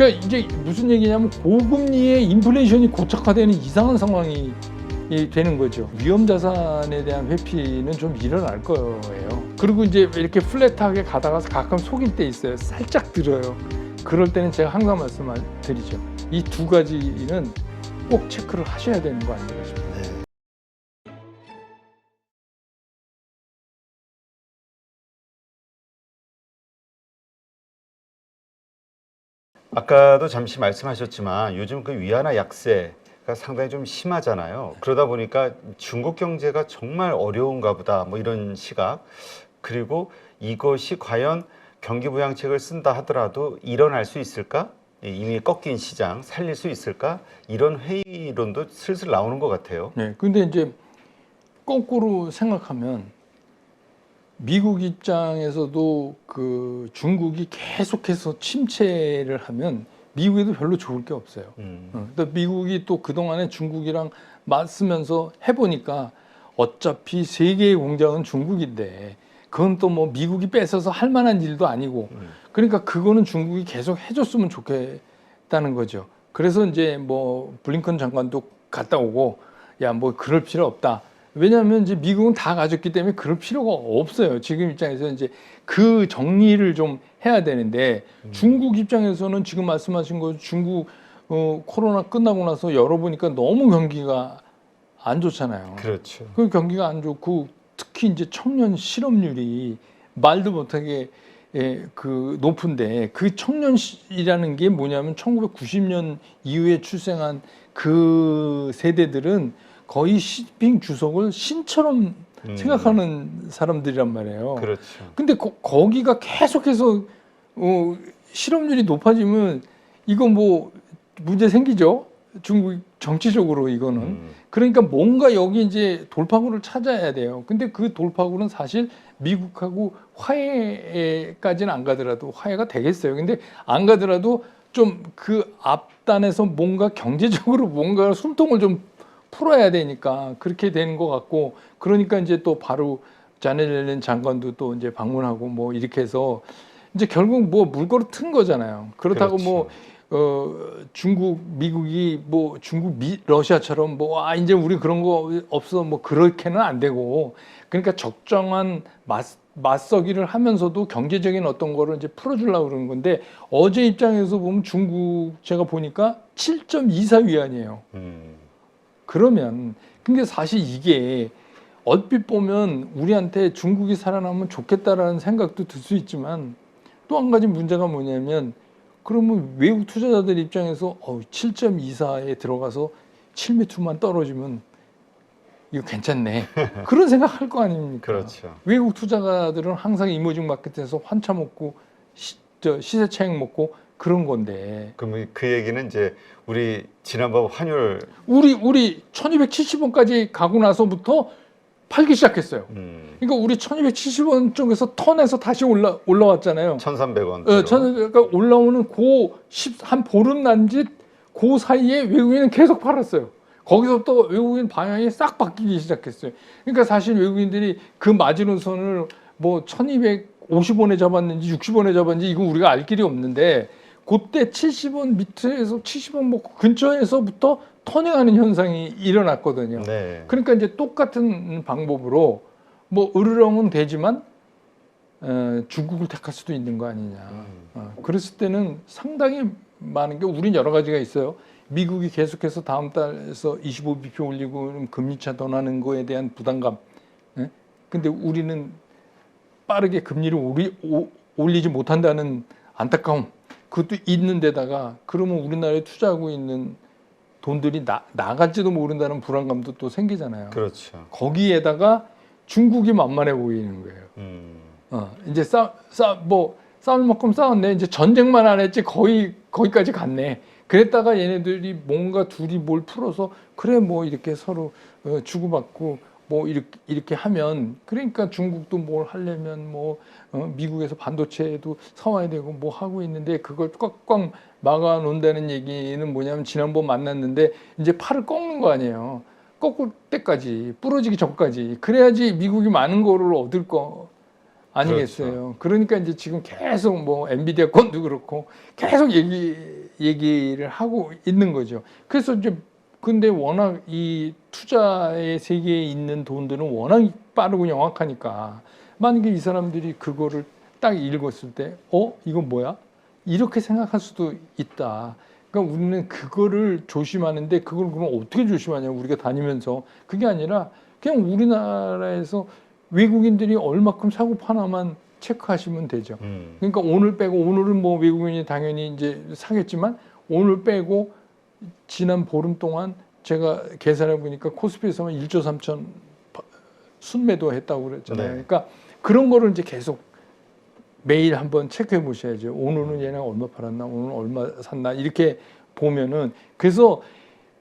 그러니까 이제 무슨 얘기냐면 고금리에 인플레이션이 고착화되는 이상한 상황이 되는 거죠. 위험 자산에 대한 회피는 좀 일어날 거예요. 그리고 이제 이렇게 플랫하게 가다가 가끔 속일 때 있어요. 살짝 들어요. 그럴 때는 제가 항상 말씀드리죠. 이 두 가지는 꼭 체크를 하셔야 되는 거 아닌가 싶어요. 네. 아까도 잠시 말씀하셨지만 요즘 그 위안화 약세가 상당히 좀 심하잖아요. 그러다 보니까 중국 경제가 정말 어려운가 보다 뭐 이런 시각, 그리고 이것이 과연 경기 부양책을 쓴다 하더라도 일어날 수 있을까? 이미 꺾인 시장 살릴 수 있을까? 이런 회의론도 슬슬 나오는 것 같아요. 네, 근데 이제 거꾸로 생각하면 미국 입장에서도 그 중국이 계속해서 침체를 하면 미국에도 별로 좋을 게 없어요. 그러니까 미국이 또 그동안에 중국이랑 맞서면서 해보니까 어차피 세계의 공장은 중국인데 그건 또 뭐 미국이 뺏어서 할 만한 일도 아니고 그러니까 그거는 중국이 계속 해줬으면 좋겠다는 거죠. 그래서 이제 뭐 블링컨 장관도 갔다 오고 야 뭐 그럴 필요 없다. 왜냐하면 이제 미국은 다 가졌기 때문에 그럴 필요가 없어요. 지금 입장에서 이제 그 정리를 좀 해야 되는데 중국 입장에서는 지금 말씀하신 거 중국 코로나 끝나고 나서 열어보니까 너무 경기가 안 좋잖아요. 그렇죠. 그 경기가 안 좋고 특히 이제 청년 실업률이 말도 못하게 그 높은데 그 청년이라는 게 뭐냐면 1990년 이후에 출생한 그 세대들은 거의 시진핑 주석을 신처럼 생각하는 사람들이란 말이에요. 그렇죠. 근데 거기가 계속해서 실업률이 높아지면 이거 뭐 문제 생기죠. 중국 정치적으로 이거는. 그러니까 뭔가 여기 이제 돌파구를 찾아야 돼요. 근데 그 돌파구는 사실 미국하고 화해까지는 안 가더라도 화해가 되겠어요. 근데 안 가더라도 좀 그 앞단에서 뭔가 경제적으로 뭔가 숨통을 좀 풀어야 되니까 그렇게 되는 것 같고 그러니까 이제 또 바로 자넷 옐렌 장관도 또 이제 방문하고 뭐 이렇게 해서 이제 결국 뭐 물꼬를 튼 거잖아요. 그렇다고 그렇죠. 뭐 중국, 미국이 뭐 중국, 러시아처럼 뭐 이제 우리 그런 거 없어 뭐 그렇게는 안 되고 그러니까 적정한 맞서기를 하면서도 경제적인 어떤 거를 이제 풀어주려고 그러는 건데 어제 입장에서 보면 중국 제가 보니까 7.24 위안이에요. 그러면 근데 사실 이게 얼핏 보면 우리한테 중국이 살아남으면 좋겠다라는 생각도 들 수 있지만 또 한 가지 문제가 뭐냐면 그러면 외국 투자자들 입장에서 7.24에 들어가서 7m만 떨어지면 이거 괜찮네. 그런 생각할 거 아닙니까? 그렇죠. 외국 투자자들은 항상 이머징 마켓에서 환차 먹고 시세 차익 먹고 그런 건데. 그럼 그 얘기는 이제 우리 지난번 환율 우리 1270원까지 가고 나서부터 팔기 시작했어요. 그러니까 우리 1270원 쪽에서 턴에서 다시 올라왔잖아요. 1,300원. 그러니까 올라오는 한 보름 난짓 그 사이에 외국인은 계속 팔았어요. 거기서부터 외국인 방향이 싹 바뀌기 시작했어요. 그러니까 사실 외국인들이 그 마지노선을 뭐 1250원에 잡았는지 60원에 잡았는지 이거 우리가 알 길이 없는데 그때 70원 밑에서 70원 먹고 근처에서부터 터닝하는 현상이 일어났거든요. 네. 그러니까 이제 똑같은 방법으로 뭐 으르렁은 되지만 중국을 택할 수도 있는 거 아니냐. 그랬을 때는 상당히 많은 게 우린 여러 가지가 있어요. 미국이 계속해서 다음 달에서 25bp 올리고 금리차 더 나는 거에 대한 부담감. 근데 우리는 빠르게 금리를 올리지 못한다는 안타까움. 그것도 있는 데다가 그러면 우리나라에 투자하고 있는 돈들이 나갈지도 모른다는 불안감도 또 생기잖아요. 그렇죠. 거기에다가 중국이 만만해 보이는 거예요. 이제 싸울 만큼 싸웠네. 이제 전쟁만 안 했지 거기까지 갔네. 그랬다가 얘네들이 뭔가 둘이 뭘 풀어서 그래 뭐 이렇게 서로 주고받고 뭐 이렇게 하면 그러니까 중국도 뭘 하려면 뭐 미국에서 반도체도 사와야 되고 뭐 하고 있는데 그걸 꽉꽉 막아 놓는다는 얘기는 뭐냐면 지난번 만났는데 이제 팔을 꺾는 거 아니에요. 꺾을 때까지 부러지기 전까지 그래야지 미국이 많은 거를 얻을 거 아니겠어요. 그렇죠. 그러니까 이제 지금 계속 뭐 엔비디아 건도 그렇고 계속 얘기를 하고 있는 거죠. 그래서 이제 근데 워낙 이 투자의 세계에 있는 돈들은 워낙 빠르고 영악하니까 만약에 이 사람들이 그거를 딱 읽었을 때 이건 뭐야? 이렇게 생각할 수도 있다. 그러니까 우리는 그거를 조심하는데 그걸 그럼 어떻게 조심하냐 우리가 다니면서 그게 아니라 그냥 우리나라에서 외국인들이 얼마큼 사고 파나만 체크하시면 되죠. 그러니까 오늘 빼고 오늘은 뭐 외국인이 당연히 이제 사겠지만 오늘 빼고 지난 보름 동안 제가 계산해 보니까 코스피에서만 1조 3천 순매도 했다고 그랬잖아요. 네. 그러니까 그런 거를 이제 계속 매일 한번 체크해 보셔야죠. 오늘은 얘네가 얼마 팔았나, 오늘은 얼마 샀나 이렇게 보면은 그래서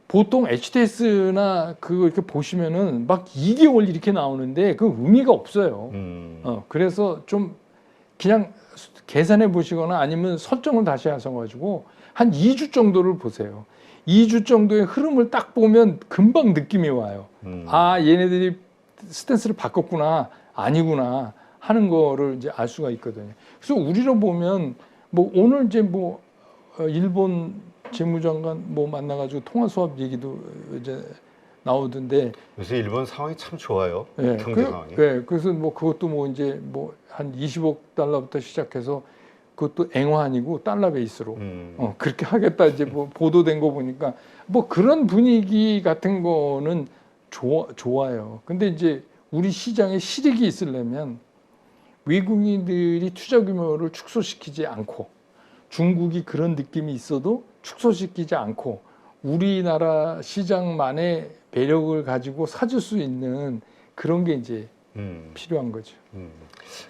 보통 HTS나 그거 이렇게 보시면은 막 2개월 이렇게 나오는데 그 의미가 없어요. 그래서 좀 그냥 계산해 보시거나 아니면 설정을 다시 하셔가지고 한 2주 정도를 보세요. 2주 정도의 흐름을 딱 보면 금방 느낌이 와요. 아, 얘네들이 스탠스를 바꿨구나, 아니구나 하는 거를 이제 알 수가 있거든요. 그래서 우리로 보면 뭐 오늘 이제 뭐 일본 재무장관 뭐 만나가지고 통화 수합 얘기도 이제 나오던데. 요새 일본 상황이 참 좋아요. 네, 경제 상황이. 네, 그래서 뭐 그것도 뭐 이제 뭐 한 20억 달러부터 시작해서 그것도 앵화 아니고 달러 베이스로 그렇게 하겠다 이제 뭐 보도된 거 보니까 뭐 그런 분위기 같은 거는 좋아요. 근데 이제 우리 시장에 실익이 있으려면 외국인들이 투자 규모를 축소시키지 않고 중국이 그런 느낌이 있어도 축소시키지 않고 우리나라 시장만의 매력을 가지고 사줄 수 있는 그런 게 이제 필요한 거죠.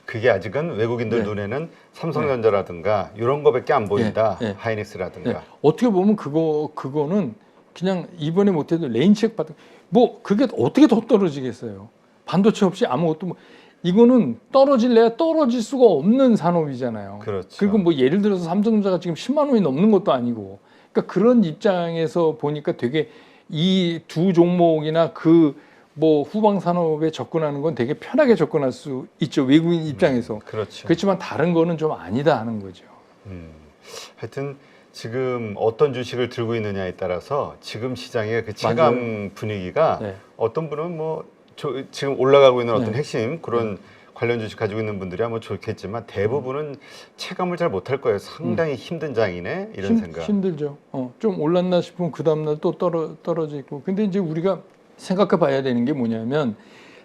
그게 아직은 외국인들 네. 눈에는 삼성전자라든가 이런 거밖에 안 보인다. 네. 하이닉스라든가. 네. 어떻게 보면 그거는 그냥 이번에 못해도 레인책 받은 뭐 그게 어떻게 더 떨어지겠어요. 반도체 없이 아무것도 뭐 이거는 떨어질래야 떨어질 수가 없는 산업이잖아요. 그렇죠. 그리고 뭐 예를 들어서 삼성전자가 지금 10만 원이 넘는 것도 아니고 그러니까 그런 입장에서 보니까 되게 이 두 종목이나 그 뭐 후방 산업에 접근하는 건 되게 편하게 접근할 수 있죠. 외국인 입장에서. 그렇죠. 그렇지만 다른 거는 좀 아니다 하는 거죠. 하여튼 지금 어떤 주식을 들고 있느냐에 따라서 지금 시장의 그 체감 분위기가 네. 어떤 분은 뭐 지금 올라가고 있는 어떤 네. 핵심 그런 관련 주식 가지고 있는 분들이 아마 좋겠지만 대부분은 체감을 잘 못할 거예요. 상당히 힘든 장이네 이런 생각. 힘들죠. 좀 올랐나 싶으면 그 다음날 또 떨어지고. 근데 이제 우리가 생각해 봐야 되는 게 뭐냐면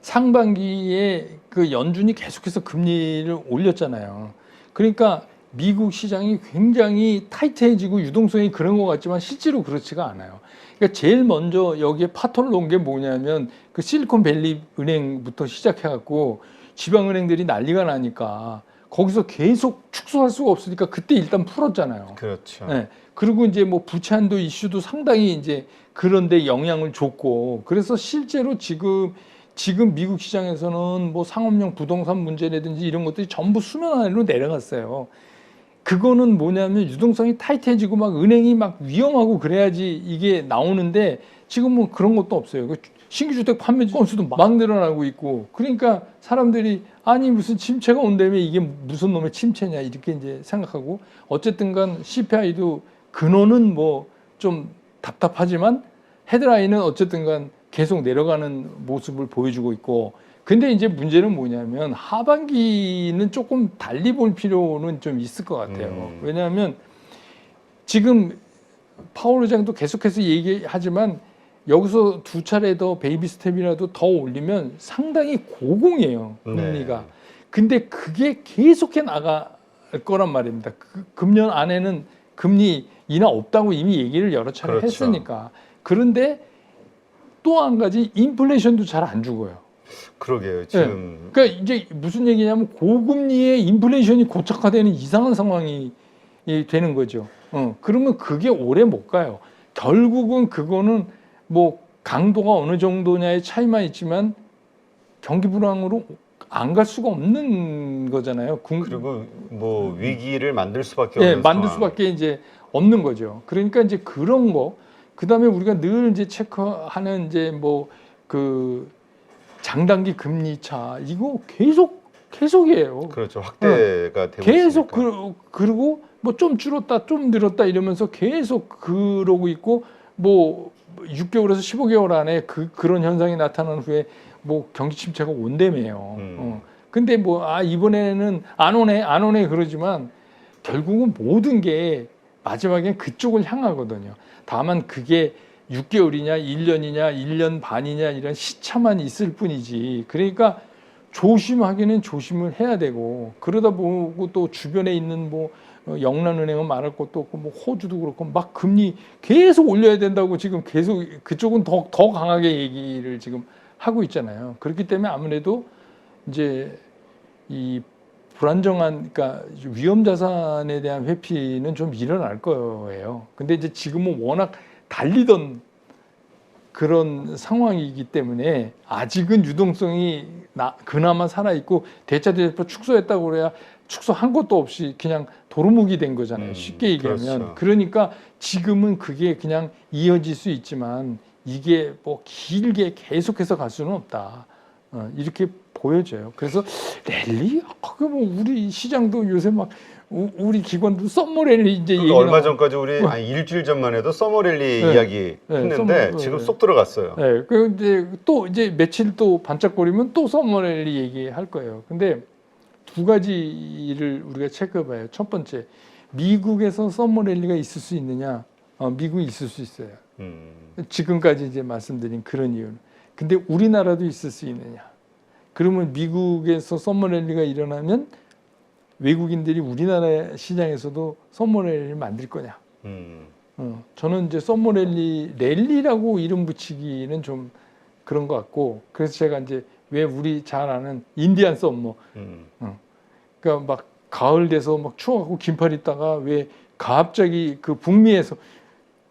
상반기에 그 연준이 계속해서 금리를 올렸잖아요. 그러니까 미국 시장이 굉장히 타이트해지고 유동성이 그런 것 같지만 실제로 그렇지가 않아요. 그러니까 제일 먼저 여기에 파토를 놓은 게 뭐냐면 그 실리콘밸리 은행부터 시작해갖고 지방은행들이 난리가 나니까 거기서 계속 축소할 수가 없으니까 그때 일단 풀었잖아요. 그렇죠. 네. 그리고 이제 뭐 부채 한도 이슈도 상당히 이제 그런데 영향을 줬고 그래서 실제로 지금 미국 시장에서는 뭐 상업용 부동산 문제라든지 이런 것들이 전부 수면 아래로 내려갔어요. 그거는 뭐냐면 유동성이 타이트해지고 막 은행이 막 위험하고 그래야지 이게 나오는데 지금은 그런 것도 없어요. 신규 주택 판매 건수도 막 늘어나고 있고 그러니까 사람들이 아니 무슨 침체가 온다며 이게 무슨 놈의 침체냐 이렇게 이제 생각하고 어쨌든간 CPI도 근원은 뭐 좀 답답하지만 헤드라인은 어쨌든간 계속 내려가는 모습을 보여주고 있고 근데 이제 문제는 뭐냐면 하반기는 조금 달리 볼 필요는 좀 있을 것 같아요. 왜냐하면 지금 파월 의장도 계속해서 얘기하지만 여기서 두 차례 더 베이비 스텝이라도 더 올리면 상당히 고공이에요. 금리가. 네. 근데 그게 계속해 나갈 거란 말입니다. 금년 안에는 금리 인하 없다고 이미 얘기를 여러 차례 그렇죠. 했으니까. 그런데 또 한 가지 인플레이션도 잘 안 죽어요. 그러게요. 지금 그러니까 이제 무슨 얘기냐면 고금리에 인플레이션이 고착화되는 이상한 상황이 되는 거죠. 그러면 그게 오래 못 가요. 결국은 그거는 뭐 강도가 어느 정도냐의 차이만 있지만 경기 불황으로 안 갈 수가 없는 거잖아요. 그리고 뭐 위기를 만들 수밖에 예, 없는 만들 상황. 수밖에 이제 없는 거죠. 그러니까 이제 그런 거, 그 다음에 우리가 늘 이제 체크하는 이제 뭐 그 장단기 금리 차 이거 계속 계속이에요. 그렇죠. 확대가 되고 계속 있으니까. 그리고 뭐 좀 줄었다 좀 늘었다 이러면서 계속 그러고 있고 뭐 6개월에서 15개월 안에 그런 현상이 나타난 후에 뭐 경기 침체가 온다며요. 근데 뭐 이번에는 안 오네 그러지만 결국은 모든 게 마지막엔 그쪽을 향하거든요. 다만 그게 6개월이냐 1년이냐 1년 반이냐 이런 시차만 있을 뿐이지. 그러니까 조심하기는 조심을 해야 되고 그러다 보고 또 주변에 있는 뭐 영란은행은 말할 것도 없고 뭐 호주도 그렇고 막 금리 계속 올려야 된다고 지금 계속 그쪽은 더 강하게 얘기를 지금 하고 있잖아요. 그렇기 때문에 아무래도 이제 이 불안정한 그러니까 위험 자산에 대한 회피는 좀 일어날 거예요. 근데 이제 지금은 워낙 달리던 그런 상황이기 때문에 아직은 유동성이 그나마 살아있고 대차대조파 축소했다고 그래야 축소한 것도 없이 그냥 도루묵이 된 거잖아요. 쉽게 얘기하면. 그렇죠. 그러니까 지금은 그게 그냥 이어질 수 있지만 이게 뭐 길게 계속해서 갈 수는 없다. 이렇게 보여져요. 그래서 랠리? 뭐 우리 시장도 요새 막 우리 기관도 썸머랠리 이제 얘기 얼마 전까지 우리 일주일 전만 해도 서머랠리 이야기 했는데 지금 쏙 들어갔어요. 네. 그런데 또 이제 며칠 또 반짝거리면 또 썸머랠리 얘기할 거예요. 근데 두 가지를 우리가 체크해봐요. 첫 번째, 미국에서 썸머랠리가 있을 수 있느냐? 미국이 있을 수 있어요. 지금까지 이제 말씀드린 그런 이유는. 근데 우리나라도 있을 수 있느냐? 그러면 미국에서 썸머랠리가 일어나면 외국인들이 우리나라 시장에서도 썸머랠리를 만들 거냐? 저는 이제 랠리라고 이름 붙이기는 좀 그런 것 같고, 그래서 제가 이제 왜 우리 잘 아는 인디안 썸머, 그러니까 막 가을 돼서 막 추워갖고 긴팔 입다가 왜 갑자기 그 북미에서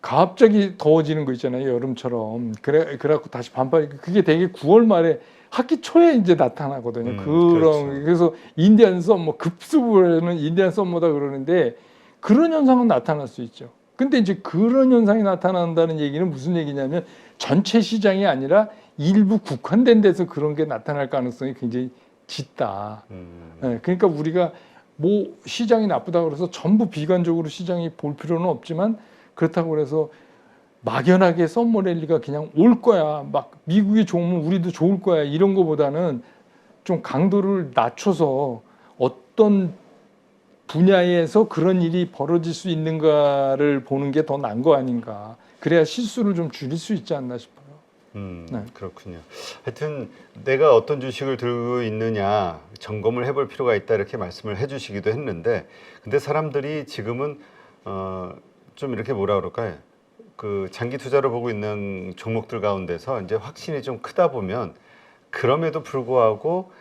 갑자기 더워지는 거 있잖아요, 여름처럼. 그래갖고 다시 반팔, 그게 되게 9월 말에 학기 초에 이제 나타나거든요. 그렇죠. 그래서 인디안 썸머, 급수부에는 인디안 썸머다 그러는데 그런 현상은 나타날 수 있죠. 근데 이제 그런 현상이 나타난다는 얘기는 무슨 얘기냐면 전체 시장이 아니라 일부 국한된 데서 그런 게 나타날 가능성이 굉장히 짙다. 네, 그러니까 우리가 뭐 시장이 나쁘다고 그래서 전부 비관적으로 시장이 볼 필요는 없지만 그렇다고 해서 막연하게 썸머랠리가 그냥 올 거야. 막 미국이 좋으면 우리도 좋을 거야. 이런 거보다는 좀 강도를 낮춰서 어떤 분야에서 그런 일이 벌어질 수 있는가를 보는 게 더 나은 거 아닌가. 그래야 실수를 좀 줄일 수 있지 않나 싶어요. 네. 그렇군요. 하여튼 내가 어떤 주식을 들고 있느냐 점검을 해볼 필요가 있다 이렇게 말씀을 해주시기도 했는데, 근데 사람들이 지금은 좀 이렇게 뭐라 그럴까요? 그 장기 투자로 보고 있는 종목들 가운데서 이제 확신이 좀 크다 보면 그럼에도 불구하고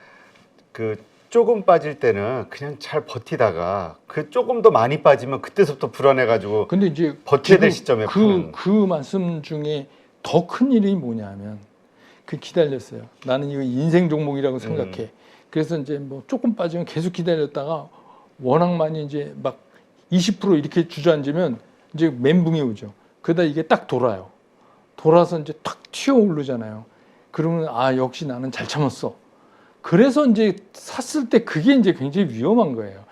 그 조금 빠질 때는 그냥 잘 버티다가 그 조금 더 많이 빠지면 그때서부터 불안해가지고 근데 이제 버텨야 될 시점에 그 말씀 중에 더 큰 일이 뭐냐면 그 기다렸어요. 나는 이거 인생 종목이라고 생각해. 그래서 이제 뭐 조금 빠지면 계속 기다렸다가 워낙 많이 이제 막 20% 이렇게 주저앉으면 이제 멘붕이 오죠. 그러다 이게 딱 돌아요. 돌아서 이제 탁 튀어 오르잖아요. 그러면 역시 나는 잘 참았어. 그래서 이제 샀을 때 그게 이제 굉장히 위험한 거예요.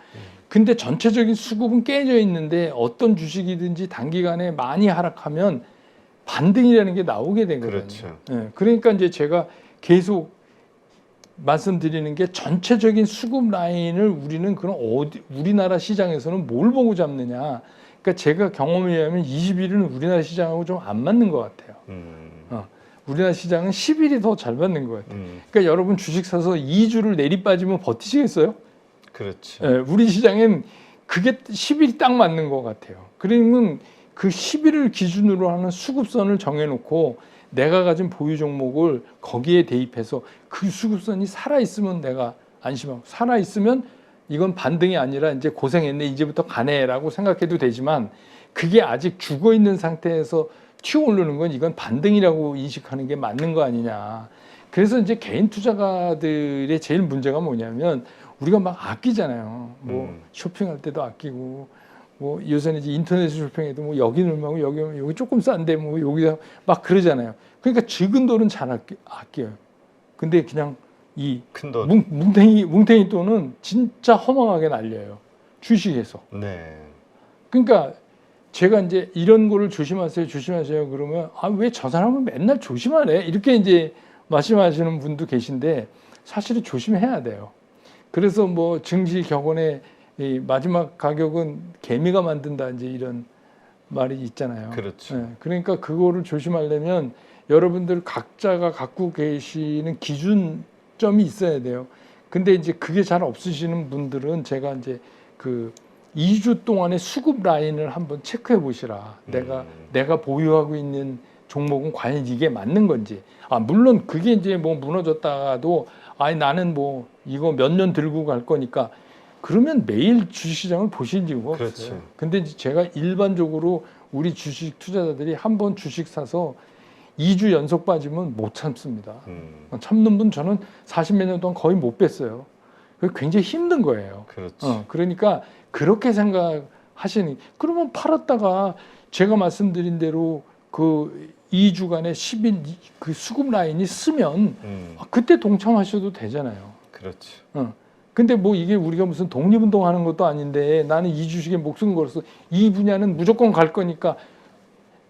근데 전체적인 수급은 깨져 있는데 어떤 주식이든지 단기간에 많이 하락하면 반등이라는 게 나오게 되거든요. 그렇죠. 네, 그러니까 이제 제가 계속 말씀드리는 게 전체적인 수급 라인을 우리는 그런 우리나라 시장에서는 뭘 보고 잡느냐. 그러니까 제가 경험에 의하면 20일은 우리나라 시장하고 좀 안 맞는 것 같아요. 우리나라 시장은 10일이 더 잘 맞는 것 같아요. 그러니까 여러분 주식 사서 2주를 내리빠지면 버티시겠어요? 그렇죠. 네, 우리 시장엔 그게 10일이 딱 맞는 것 같아요. 그러면 그 10일을 기준으로 하는 수급선을 정해놓고 내가 가진 보유 종목을 거기에 대입해서 그 수급선이 살아있으면 내가 안심하고, 살아있으면 이건 반등이 아니라 이제 고생했네 이제부터 가네라고 생각해도 되지만, 그게 아직 죽어있는 상태에서 튀어오르는 건 이건 반등이라고 인식하는 게 맞는 거 아니냐. 그래서 이제 개인 투자가들의 제일 문제가 뭐냐면 우리가 막 아끼잖아요. 뭐 쇼핑할 때도 아끼고, 뭐 요새는 이제 인터넷 쇼핑해도 뭐 여기는 얼마고 여기 조금 싼데 뭐 여기다 막 그러잖아요. 그러니까 적은 돈은 잘 아껴요. 근데 그냥 이 큰 돈. 뭉탱이 돈은 진짜 허망하게 날려요. 주식에서. 네. 그러니까 제가 이제 이런 거를 조심하세요, 조심하세요. 그러면 아, 왜 저 사람은 맨날 조심하래? 이렇게 이제 말씀하시는 분도 계신데 사실은 조심해야 돼요. 그래서 뭐 증시 격언의 이 마지막 가격은 개미가 만든다 이제 이런 말이 있잖아요. 그렇죠. 예, 그러니까 그거를 조심하려면 여러분들 각자가 갖고 계시는 기준점이 있어야 돼요. 근데 이제 그게 잘 없으시는 분들은 제가 이제 그 2주 동안의 수급 라인을 한번 체크해 보시라. 내가 보유하고 있는 종목은 과연 이게 맞는 건지. 아, 물론 그게 이제 뭐 무너졌다가도 아니 나는 뭐 이거 몇 년 들고 갈 거니까 그러면 매일 주식시장을 보실 이유가 없어요. 그렇죠. 근데 이제 제가 일반적으로 우리 주식 투자자들이 한번 주식 사서 2주 연속 빠지면 못 참습니다. 참는 분 저는 40몇 년 동안 거의 못 뺐어요. 그게 굉장히 힘든 거예요. 그렇죠. 그러니까 그렇게 생각하시는, 그러면 팔았다가 제가 말씀드린 대로 그 2주간의 10일 그 수급 라인이 쓰면 그때 동참하셔도 되잖아요. 그렇죠. 근데 뭐 이게 우리가 무슨 독립운동 하는 것도 아닌데 나는 이 주식에 목숨 걸어서 이 분야는 무조건 갈 거니까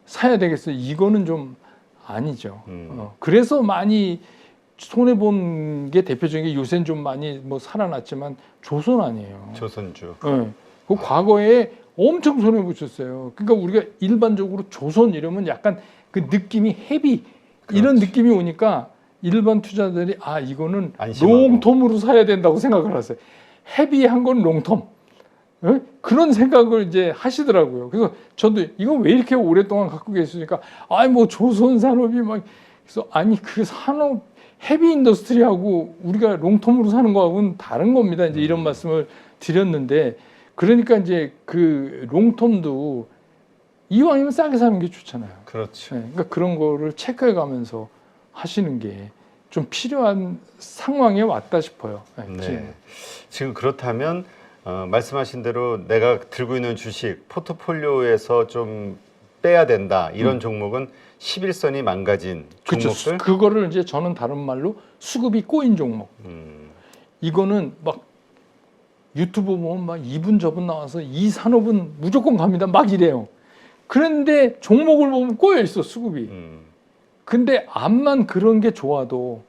사야 되겠어요. 이거는 좀 아니죠. 그래서 많이 손해본 게 대표적인 게 요새는 좀 많이 뭐 살아났지만 조선 아니에요. 조선주. 그 과거에 엄청 손해보셨어요. 그러니까 우리가 일반적으로 조선 이러면 약간 그 느낌이 헤비 이런 그렇지. 느낌이 오니까 일반 투자들이 아 이거는 안심하고. 롱텀으로 사야 된다고 생각을 하세요. 헤비한 건 롱텀. 그런 생각을 이제 하시더라고요. 그래서 저도 이거 왜 이렇게 오랫동안 갖고 계시니까 아니 뭐 조선 산업이 막 그래서 아니 그 산업 헤비 인더스트리하고 우리가 롱텀으로 사는 거하고는 다른 겁니다. 이제 이런 말씀을 드렸는데 그러니까 이제 그 롱텀도 이왕이면 싸게 사는 게 좋잖아요. 그렇죠. 그러니까 그런 거를 체크해 가면서 하시는 게 좀 필요한 상황에 왔다 싶어요. 네. 지금 그렇다면 말씀하신 대로 내가 들고 있는 주식 포트폴리오에서 좀 빼야 된다. 이런 종목은 11선이 망가진 그렇죠. 종목들. 그거를 이제 저는 다른 말로 수급이 꼬인 종목. 이거는 막 유튜브 보면 막 이분 저분 나와서 이 산업은 무조건 갑니다. 막 이래요. 그런데 종목을 보면 꼬여 있어 수급이. 근데 암만 그런 게 좋아도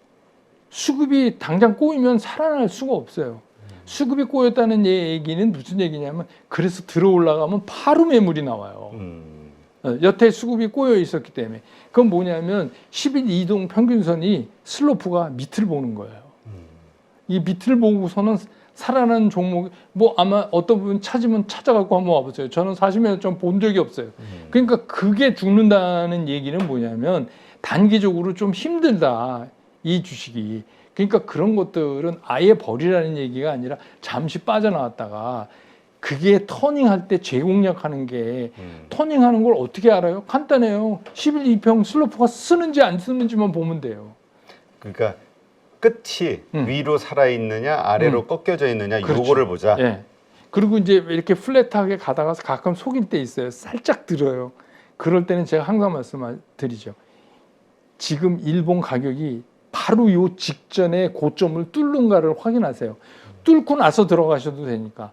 수급이 당장 꼬이면 살아날 수가 없어요. 수급이 꼬였다는 얘기는 무슨 얘기냐면 그래서 들어 올라가면 바로 매물이 나와요. 여태 수급이 꼬여 있었기 때문에. 그건 뭐냐면 10일 이동 평균선이 슬로프가 밑을 보는 거예요. 이 밑을 보고서는 살아나는 종목, 뭐 아마 어떤 부분 찾으면 찾아갖고 한번 와보세요. 저는 40년 좀 본 적이 없어요. 그러니까 그게 죽는다는 얘기는 뭐냐면 단기적으로 좀 힘들다. 이 주식이. 그러니까 그런 것들은 아예 버리라는 얘기가 아니라 잠시 빠져나왔다가 그게 터닝할 때 재공략하는 게 터닝하는 걸 어떻게 알아요? 간단해요. 11 2평 슬로프가 쓰는지 안 쓰는지만 보면 돼요. 그러니까 끝이 위로 살아있느냐 아래로 꺾여져 있느냐 그렇죠. 요거를 보자. 예. 그리고 이제 이렇게 플랫하게 가다가 가끔 속일 때 있어요. 살짝 들어요. 그럴 때는 제가 항상 말씀드리죠. 지금 일본 가격이 바로 요 직전에 고점을 뚫는가를 확인하세요. 뚫고 나서 들어가셔도 되니까.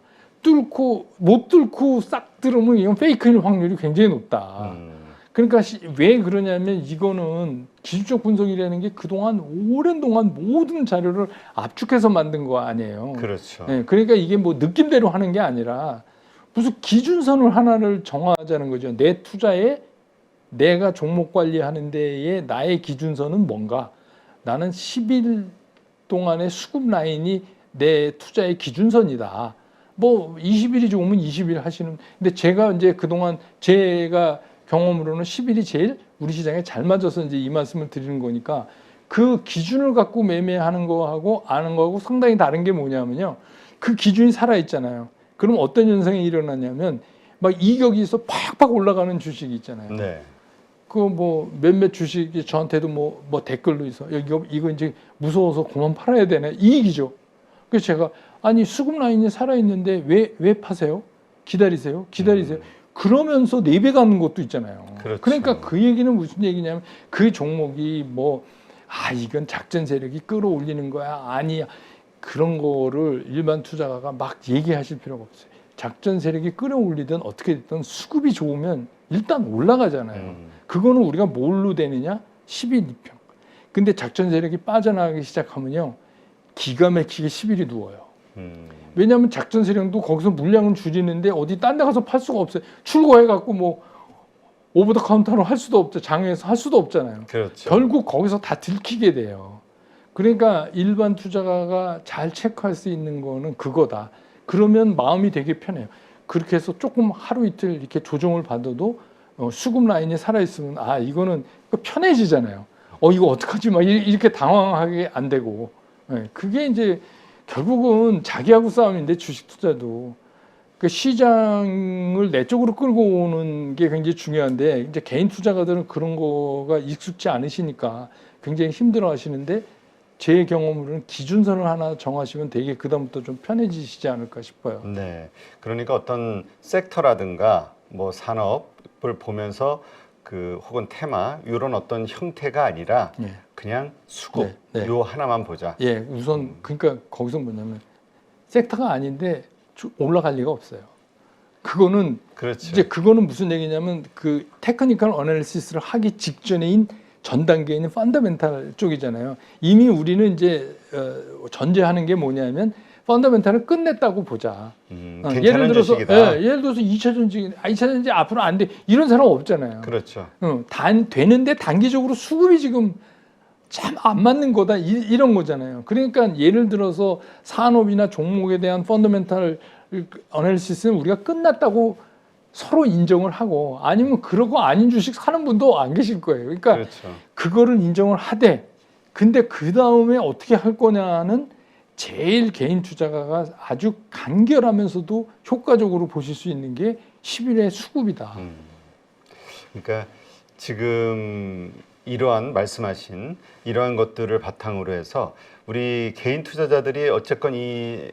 못 뚫고 싹 들으면 이건 페이크일 확률이 굉장히 높다. 그러니까 왜 그러냐면 이거는 기술적 분석이라는 게 그동안 오랜 동안 모든 자료를 압축해서 만든 거 아니에요. 그렇죠. 네, 그러니까 이게 뭐 느낌대로 하는 게 아니라 무슨 기준선을 하나를 정하자는 거죠. 내 투자에 내가 종목 관리하는 데에 나의 기준선은 뭔가? 나는 10일 동안의 수급 라인이 내 투자의 기준선이다. 뭐 20일이 좋으면 20일 하시는. 근데 제가 이제 그동안 제가 경험으로는 10일이 제일 우리 시장에 잘 맞아서 이제 이 말씀을 드리는 거니까 그 기준을 갖고 매매하는 거하고 아는 거하고 상당히 다른 게 뭐냐면요. 그 기준이 살아 있잖아요. 그럼 어떤 현상이 일어나냐면 막 이격이 있어 팍팍 올라가는 주식이 있잖아요. 네. 그 뭐 몇몇 주식이 저한테도 뭐 댓글로 있어. 이거 이제 무서워서 그만 팔아야 되네. 이익이죠. 그래서 제가 아니 수급 라인이 살아 있는데 왜 파세요? 기다리세요. 그러면서 4배 가는 것도 있잖아요. 그렇죠. 그러니까 그 얘기는 무슨 얘기냐면 그 종목이 뭐 아 이건 작전 세력이 끌어올리는 거야 아니야 그런 거를 일반 투자가가 막 얘기하실 필요가 없어요. 작전 세력이 끌어올리든 어떻게 됐든 수급이 좋으면 일단 올라가잖아요. 그거는 우리가 뭘로 되느냐? 11, 2평. 근데 작전 세력이 빠져나가기 시작하면요. 기가 막히게 11이 누워요. 왜냐하면 작전 세력도 거기서 물량을 줄이는데 어디 딴 데 가서 팔 수가 없어요. 출고해갖고 뭐 오버 더 카운터로 할 수도 없죠. 장에서 할 수도 없잖아요. 그렇죠. 결국 거기서 다 들키게 돼요. 그러니까 일반 투자가가 잘 체크할 수 있는 거는 그거다. 그러면 마음이 되게 편해요. 그렇게 해서 조금 하루 이틀 이렇게 조정을 받아도 수급 라인이 살아있으면 아 이거는 편해지잖아요. 이거 어떡하지 막 이렇게 당황하게 안 되고 그게 이제 결국은 자기하고 싸움인데 주식 투자도 그 시장을 내 쪽으로 끌고 오는 게 굉장히 중요한데 이제 개인 투자가들은 그런 거가 익숙지 않으시니까 굉장히 힘들어 하시는데 제 경험으로는 기준선을 하나 정하시면 되게 그다음부터 좀 편해지시지 않을까 싶어요. 네. 그러니까 어떤 섹터라든가 뭐 산업을 보면서 그 혹은 테마 이런 어떤 형태가 아니라 예. 그냥 수급 네, 네. 요 하나만 보자. 예, 우선 그러니까 거기서 뭐냐면 섹터가 아닌데 올라갈 리가 없어요. 그거는 그렇죠. 이제 그거는 무슨 얘기냐면 그 테크니컬 어널리시스를 하기 직전인 전 단계에 있는 펀더멘탈 쪽이잖아요. 이미 우리는 이제 전제하는 게 뭐냐면 펀더멘탈을 끝냈다고 보자. 예를 들어서 예를 들어서 2차 전지, 2차 전지 앞으로 안 돼. 이런 사람 없잖아요. 그렇죠. 되는데 단기적으로 수급이 지금 참 안 맞는 거다 이런 거잖아요. 그러니까 예를 들어서 산업이나 종목에 대한 펀더멘탈 어널리시스는 우리가 끝났다고 서로 인정을 하고 아니면 그러고 아닌 주식 사는 분도 안 계실 거예요. 그러니까 그렇죠. 그거를 인정을 하되 근데 그 다음에 어떻게 할 거냐는 제일 개인 투자가가 아주 간결하면서도 효과적으로 보실 수 있는 게 10일의 수급이다. 그러니까 지금 이러한 말씀하신 이러한 것들을 바탕으로 해서 우리 개인 투자자들이 어쨌건 이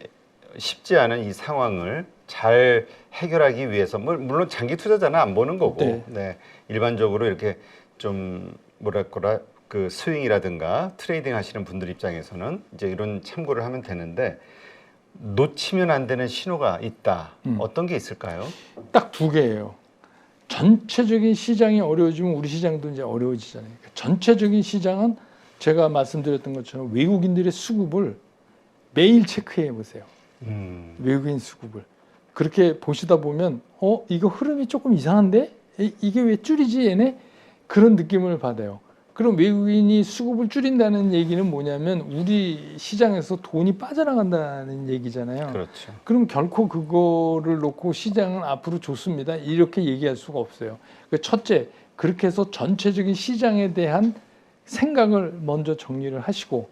쉽지 않은 이 상황을 잘 해결하기 위해서 물론 장기 투자자는 안 보는 거고 네. 일반적으로 이렇게 좀 뭐랄까 그 스윙이라든가 트레이딩 하시는 분들 입장에서는 이제 이런 참고를 하면 되는데 놓치면 안 되는 신호가 있다. 어떤 게 있을까요? 딱 두 개예요. 전체적인 시장이 어려워지면 우리 시장도 이제 어려워지잖아요. 전체적인 시장은 제가 말씀드렸던 것처럼 외국인들의 수급을 매일 체크해 보세요. 외국인 수급을. 그렇게 보시다 보면 이거 흐름이 조금 이상한데? 이게 왜 줄이지 얘네? 그런 느낌을 받아요. 그럼 외국인이 수급을 줄인다는 얘기는 뭐냐면 우리 시장에서 돈이 빠져나간다는 얘기잖아요. 그렇죠. 그럼 결코 그거를 놓고 시장은 앞으로 좋습니다. 이렇게 얘기할 수가 없어요. 첫째, 그렇게 해서 전체적인 시장에 대한 생각을 먼저 정리를 하시고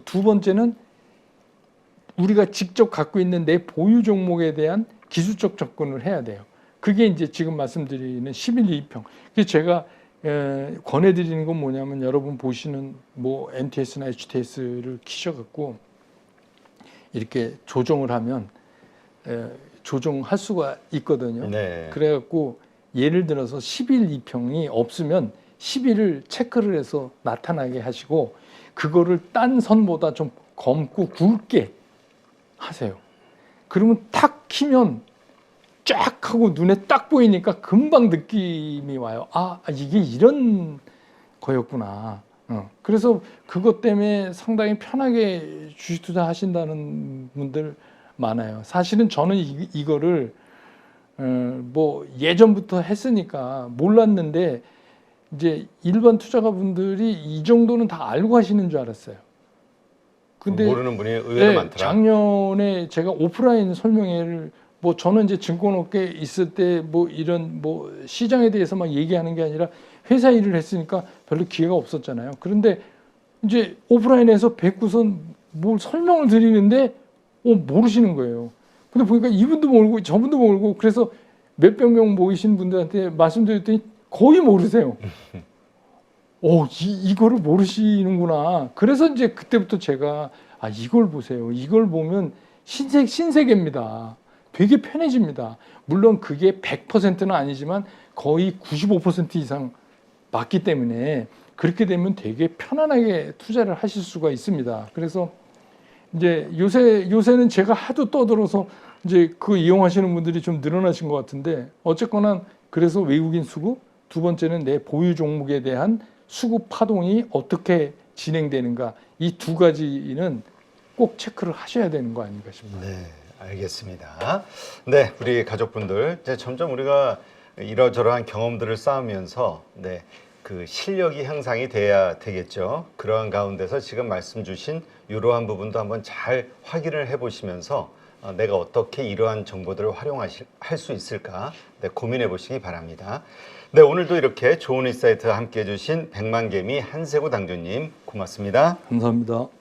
두 번째는 우리가 직접 갖고 있는 내 보유 종목에 대한 기술적 접근을 해야 돼요. 그게 이제 지금 말씀드리는 11, 2평. 그래서 제가 권해드리는 건 뭐냐면 여러분 보시는 뭐 NTS나 HTS를 키셔갖고 이렇게 조정을 하면 조정할 수가 있거든요. 네. 그래갖고 예를 들어서 11, 2평이 없으면 11을 체크를 해서 나타나게 하시고 그거를 딴 선보다 좀 검고 굵게 하세요. 그러면 탁 키면 쫙 하고 눈에 딱 보이니까 금방 느낌이 와요. 이게 이런 거였구나. 그래서 그것 때문에 상당히 편하게 주식 투자 하신다는 분들 많아요. 사실은 저는 이거를 뭐 예전부터 했으니까 몰랐는데 이제 일반 투자가 분들이 이 정도는 다 알고 하시는 줄 알았어요. 근데 모르는 분이 의외로 많더라. 작년에 제가 오프라인 설명회를 뭐 저는 이제 증권업계에 있을 때 뭐 이런 뭐 시장에 대해서 막 얘기하는 게 아니라 회사 일을 했으니까 별로 기회가 없었잖아요. 그런데 이제 오프라인에서 뵙고선 뭘 설명을 드리는데 모르시는 거예요. 근데 보니까 이분도 모르고 저분도 모르고 그래서 몇백 명 모이신 분들한테 말씀드렸더니 거의 모르세요. 이거를 모르시는구나. 그래서 이제 그때부터 제가 이걸 보세요. 이걸 보면 신세계입니다. 되게 편해집니다. 물론 그게 100%는 아니지만 거의 95% 이상 맞기 때문에 그렇게 되면 되게 편안하게 투자를 하실 수가 있습니다. 그래서 이제 요새는 제가 하도 떠들어서 이제 그 이용하시는 분들이 좀 늘어나신 것 같은데 어쨌거나 그래서 외국인 수급, 두 번째는 내 보유 종목에 대한 수급 파동이 어떻게 진행되는가, 이 두 가지는 꼭 체크를 하셔야 되는 거 아닌가 싶습니다. 네, 알겠습니다. 네, 우리 가족분들 이제 점점 우리가 이러저러한 경험들을 쌓으면서 네, 그 실력이 향상이 돼야 되겠죠. 그러한 가운데서 지금 말씀 주신 이러한 부분도 한번 잘 확인을 해보시면서 내가 어떻게 이러한 정보들을 할 수 있을까 네, 고민해 보시기 바랍니다. 네, 오늘도 이렇게 좋은 인사이트 함께 해주신 백만개미 한세구 당주님 고맙습니다. 감사합니다.